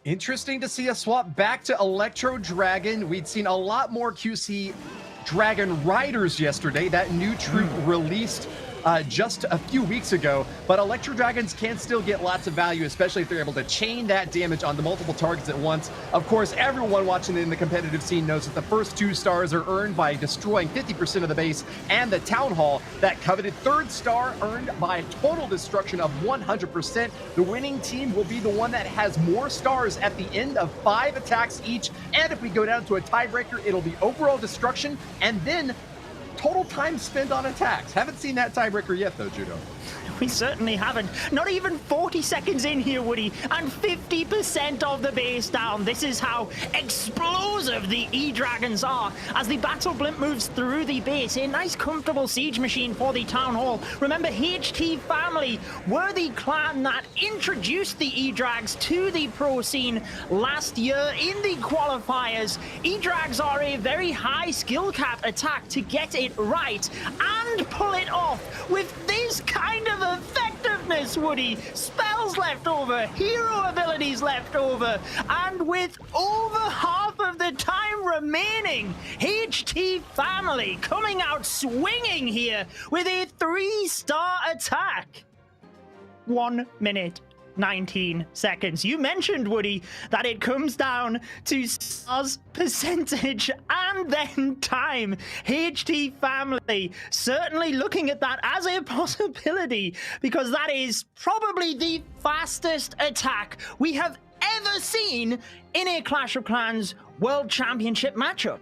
Interesting to see a swap back to Electro Dragon. We'd seen a lot more QC Dragon Riders yesterday. That new troop released just a few weeks ago, but Electro Dragons can still get lots of value, especially if they're able to chain that damage onto multiple targets at once. Of course, everyone watching in the competitive scene knows that the first 2 stars are earned by destroying 50% of the base, and the Town Hall, that coveted 3rd star, earned by total destruction of 100%. The winning team will be the one that has more stars at the end of 5 attacks each, and if we go down to a tiebreaker, it'll be overall destruction, and then total time spent on attacks. Haven't seen that tiebreaker yet, though, Judo. We certainly haven't. Not even 40 seconds in here, Woody, and 50% of the base down. This is how explosive the E-Dragons are. As the Battle Blimp moves through the base, a nice comfortable siege machine for the Town Hall. Remember, HT Family were the clan that introduced the E-Drags to the pro scene last year in the qualifiers. E-Drags are a very high skill cap attack to get it right and pull it off with this kind of effectiveness, Woody. Spells left over, hero abilities left over, and with over half of the time remaining, HT Family coming out swinging here with a 3-star attack. 1 minute 19 seconds. You mentioned, Woody, that it comes down to stars, percentage, and then time. HT Family certainly looking at that as a possibility, because that is probably the fastest attack we have ever seen in a Clash of Clans World Championship matchup.